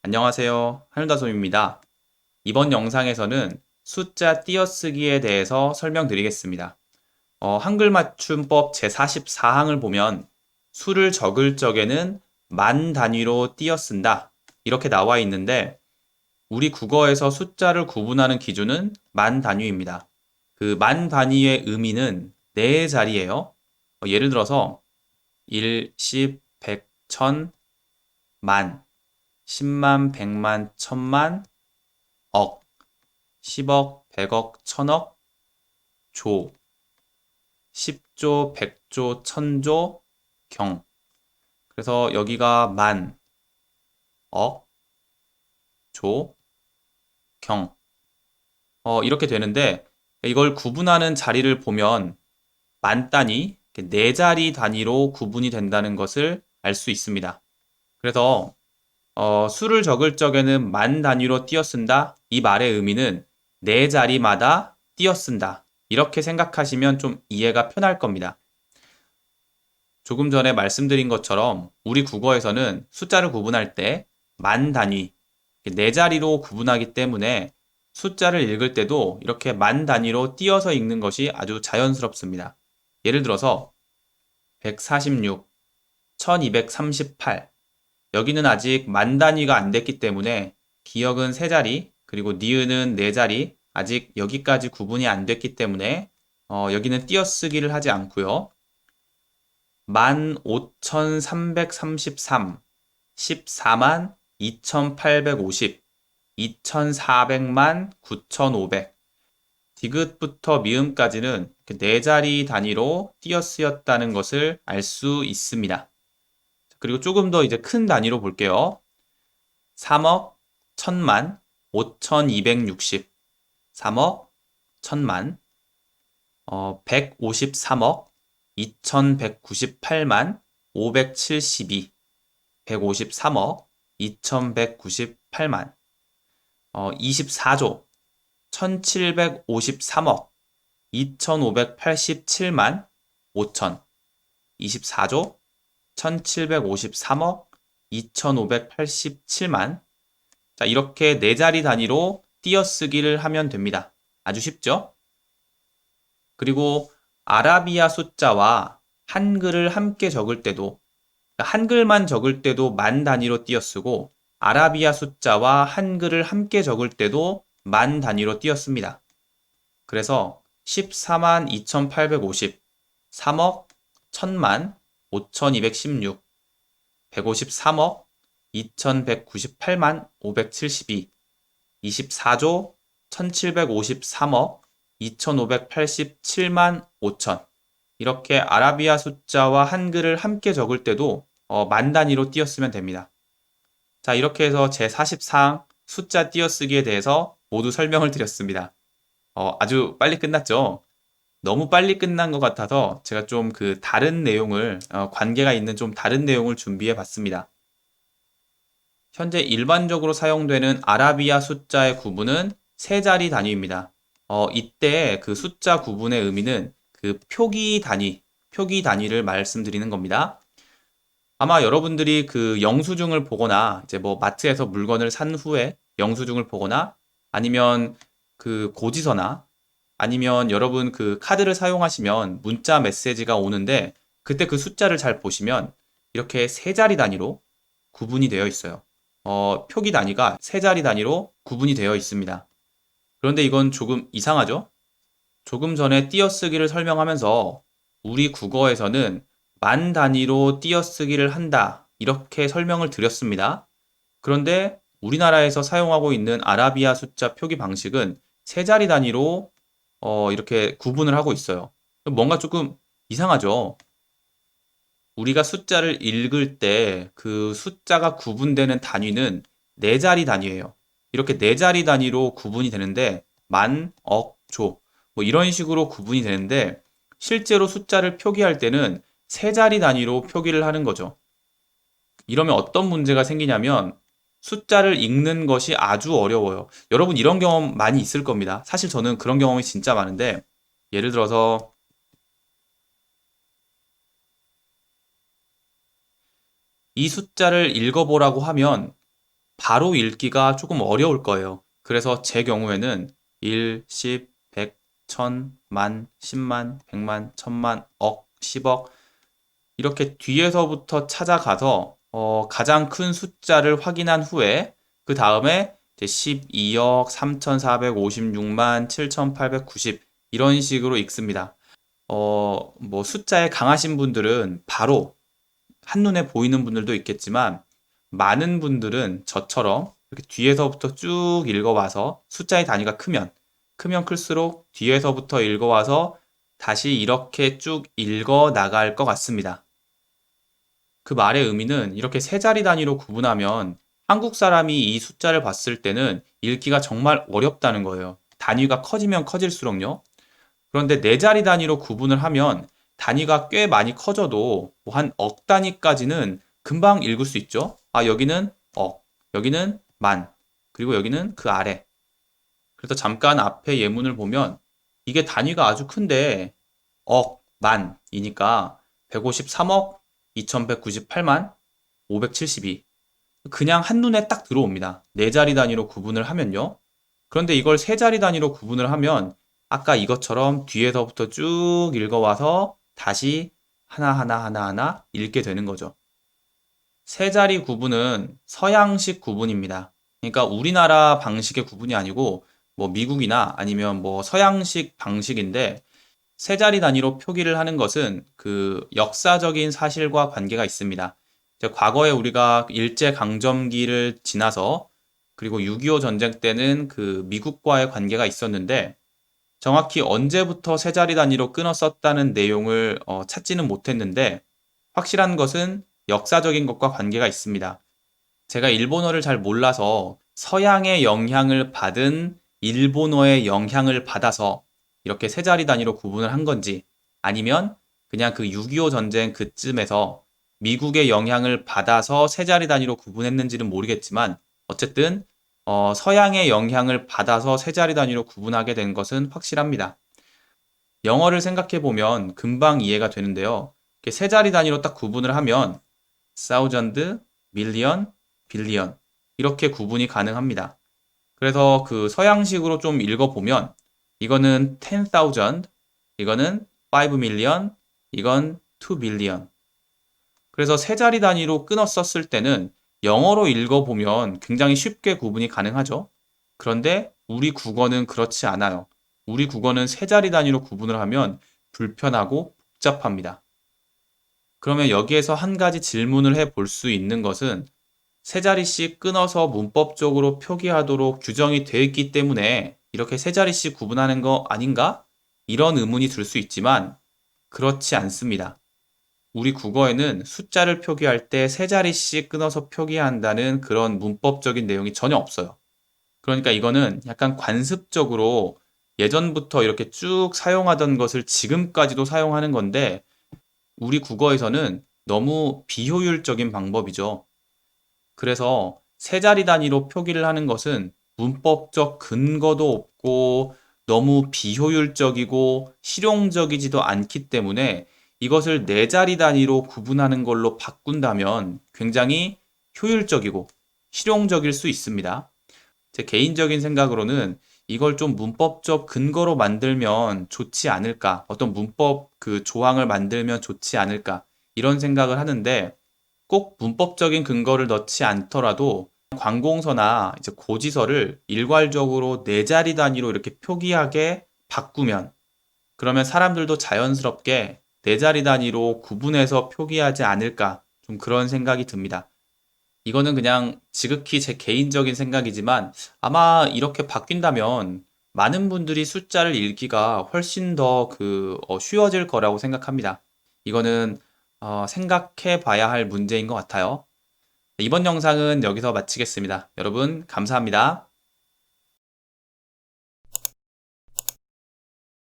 안녕하세요. 한율다솜입니다. 이번 영상에서는 숫자 띄어쓰기에 대해서 설명드리겠습니다. 한글 맞춤법 제44항을 보면 수를 적을 적에는 만 단위로 띄어쓴다. 이렇게 나와 있는데 우리 국어에서 숫자를 구분하는 기준은 만 단위입니다. 그 만 단위의 의미는 네 자리예요. 예를 들어서 1, 10, 100, 1000, 만, 10만, 100만, 1000만, 억, 10억, 100억, 1000억, 조, 10조, 100조, 1000조, 경. 그래서 여기가 만, 억, 조, 경. 이렇게 되는데 이걸 구분하는 자리를 보면 만 단위, 네 자리 단위로 구분이 된다는 것을 알 수 있습니다. 그래서 수를 적을 적에는 만 단위로 띄어쓴다. 이 말의 의미는 네 자리마다 띄어쓴다. 이렇게 생각하시면 좀 이해가 편할 겁니다. 조금 전에 말씀드린 것처럼 우리 국어에서는 숫자를 구분할 때 만 단위, 네 자리로 구분하기 때문에 숫자를 읽을 때도 이렇게 만 단위로 띄어서 읽는 것이 아주 자연스럽습니다. 예를 들어서 146, 1238. 여기는 아직 만 단위가 안 됐기 때문에 기역은 세 자리, 그리고 니은은 네 자리, 아직 여기까지 구분이 안 됐기 때문에 여기는 띄어쓰기를 하지 않고요. 15,333, 14만 2,850, 2,400만 9,500. 디귿부터 미음까지는 네 자리 단위로 띄어쓰였다는 것을 알 수 있습니다. 그리고 조금 더 이제 큰 단위로 볼게요. 3억, 1000만, 5260, 3억, 1000만, 153억, 2198만, 572, 153억, 2198만, 24조, 1753억, 2587만, 5천, 24조, 1753억, 2587만. 자, 이렇게 네 자리 단위로 띄어쓰기를 하면 됩니다. 아주 쉽죠? 그리고 아라비아 숫자와 한글을 함께 적을 때도, 한글만 적을 때도 만 단위로 띄어쓰고 아라비아 숫자와 한글을 함께 적을 때도 만 단위로 띄어씁니다. 그래서 14만 2850, 3억, 1000만, 5216, 153억, 2198만, 572, 24조, 1753억, 2587만 5천. 이렇게 아라비아 숫자와 한글을 함께 적을 때도 만 단위로 띄어쓰면 됩니다. 자, 이렇게 해서 제44항 숫자 띄어쓰기에 대해서 모두 설명을 드렸습니다. 아주 빨리 끝났죠? 너무 빨리 끝난 것 같아서 제가 좀 그 다른 내용을, 관계가 있는 좀 다른 내용을 준비해 봤습니다. 현재 일반적으로 사용되는 아라비아 숫자의 구분은 세 자리 단위입니다. 이때 그 숫자 구분의 의미는 그 표기 단위를 말씀드리는 겁니다. 아마 여러분들이 그 영수증을 보거나 이제 뭐 마트에서 물건을 산 후에 영수증을 보거나 아니면 그 고지서나 아니면 여러분 그 카드를 사용하시면 문자 메시지가 오는데 그때 그 숫자를 잘 보시면 이렇게 세 자리 단위로 구분이 되어 있어요. 표기 단위가 세 자리 단위로 구분이 되어 있습니다. 그런데 이건 조금 이상하죠? 조금 전에 띄어쓰기를 설명하면서 우리 국어에서는 만 단위로 띄어쓰기를 한다. 이렇게 설명을 드렸습니다. 그런데 우리나라에서 사용하고 있는 아라비아 숫자 표기 방식은 세 자리 단위로 이렇게 구분을 하고 있어요. 뭔가 조금 이상하죠? 우리가 숫자를 읽을 때 그 숫자가 구분되는 단위는 네 자리 단위예요. 이렇게 네 자리 단위로 구분이 되는데 만, 억, 조, 뭐 이런 식으로 구분이 되는데 실제로 숫자를 표기할 때는 세 자리 단위로 표기를 하는 거죠. 이러면 어떤 문제가 생기냐면 숫자를 읽는 것이 아주 어려워요. 여러분 이런 경험 많이 있을 겁니다. 사실 저는 그런 경험이 진짜 많은데 예를 들어서 이 숫자를 읽어보라고 하면 바로 읽기가 조금 어려울 거예요. 그래서 제 경우에는 1, 10, 100, 1000, 만, 10만, 100만, 1000만, 억, 10억 이렇게 뒤에서부터 찾아가서 가장 큰 숫자를 확인한 후에 그 다음에 12억 3456만 7890 이런 식으로 읽습니다. 뭐 숫자에 강하신 분들은 바로 한눈에 보이는 분들도 있겠지만 많은 분들은 저처럼 이렇게 뒤에서부터 쭉 읽어와서 숫자의 단위가 크면 클수록 뒤에서부터 읽어와서 다시 이렇게 쭉 읽어 나갈 것 같습니다. 그 말의 의미는 이렇게 세 자리 단위로 구분하면 한국 사람이 이 숫자를 봤을 때는 읽기가 정말 어렵다는 거예요. 단위가 커지면 커질수록요. 그런데 네 자리 단위로 구분을 하면 단위가 꽤 많이 커져도 뭐 한 억 단위까지는 금방 읽을 수 있죠. 아, 여기는 억, 여기는 만, 그리고 여기는 그 아래. 그래서 잠깐 앞에 예문을 보면 이게 단위가 아주 큰데 억, 만이니까 153억 2198만 572. 그냥 한눈에 딱 들어옵니다. 네 자리 단위로 구분을 하면요. 그런데 이걸 세 자리 단위로 구분을 하면 아까 이것처럼 뒤에서부터 쭉 읽어와서 다시 하나하나 읽게 되는 거죠. 세 자리 구분은 서양식 구분입니다. 그러니까 우리나라 방식의 구분이 아니고 뭐 미국이나 아니면 뭐 서양식 방식인데 세 자리 단위로 표기를 하는 것은 그 역사적인 사실과 관계가 있습니다. 과거에 우리가 일제강점기를 지나서 그리고 6.25 전쟁 때는 그 미국과의 관계가 있었는데 정확히 언제부터 세 자리 단위로 끊어 썼다는 내용을 찾지는 못했는데 확실한 것은 역사적인 것과 관계가 있습니다. 제가 일본어를 잘 몰라서 서양의 영향을 받은 일본어의 영향을 받아서 이렇게 세 자리 단위로 구분을 한 건지 아니면 그냥 그 6.25 전쟁 그쯤에서 미국의 영향을 받아서 세 자리 단위로 구분했는지는 모르겠지만 어쨌든 서양의 영향을 받아서 세 자리 단위로 구분하게 된 것은 확실합니다. 영어를 생각해 보면 금방 이해가 되는데요. 이렇게 세 자리 단위로 딱 구분을 하면 thousand, million, billion 이렇게 구분이 가능합니다. 그래서 그 서양식으로 좀 읽어보면 이거는 10,000, 이거는 5 million, 이건 2 billion. 그래서 세 자리 단위로 끊어 썼을 때는 영어로 읽어보면 굉장히 쉽게 구분이 가능하죠. 그런데 우리 국어는 그렇지 않아요. 우리 국어는 세 자리 단위로 구분을 하면 불편하고 복잡합니다. 그러면 여기에서 한 가지 질문을 해 볼 수 있는 것은 세 자리씩 끊어서 문법적으로 표기하도록 규정이 되어 있기 때문에 이렇게 세 자리씩 구분하는 거 아닌가? 이런 의문이 들 수 있지만 그렇지 않습니다. 우리 국어에는 숫자를 표기할 때 세 자리씩 끊어서 표기한다는 그런 문법적인 내용이 전혀 없어요. 그러니까 이거는 약간 관습적으로 예전부터 이렇게 쭉 사용하던 것을 지금까지도 사용하는 건데 우리 국어에서는 너무 비효율적인 방법이죠. 그래서 세 자리 단위로 표기를 하는 것은 문법적 근거도 없고 너무 비효율적이고 실용적이지도 않기 때문에 이것을 네 자리 단위로 구분하는 걸로 바꾼다면 굉장히 효율적이고 실용적일 수 있습니다. 제 개인적인 생각으로는 이걸 좀 문법적 근거로 만들면 좋지 않을까, 어떤 문법 그 조항을 만들면 좋지 않을까, 이런 생각을 하는데 꼭 문법적인 근거를 넣지 않더라도 관공서나 이제 고지서를 일괄적으로 네 자리 단위로 이렇게 표기하게 바꾸면 그러면 사람들도 자연스럽게 네 자리 단위로 구분해서 표기하지 않을까 좀 그런 생각이 듭니다. 이거는 그냥 지극히 제 개인적인 생각이지만 아마 이렇게 바뀐다면 많은 분들이 숫자를 읽기가 훨씬 더 쉬워질 거라고 생각합니다. 이거는 생각해 봐야 할 문제인 것 같아요. 이번 영상은 여기서 마치겠습니다. 여러분, 감사합니다.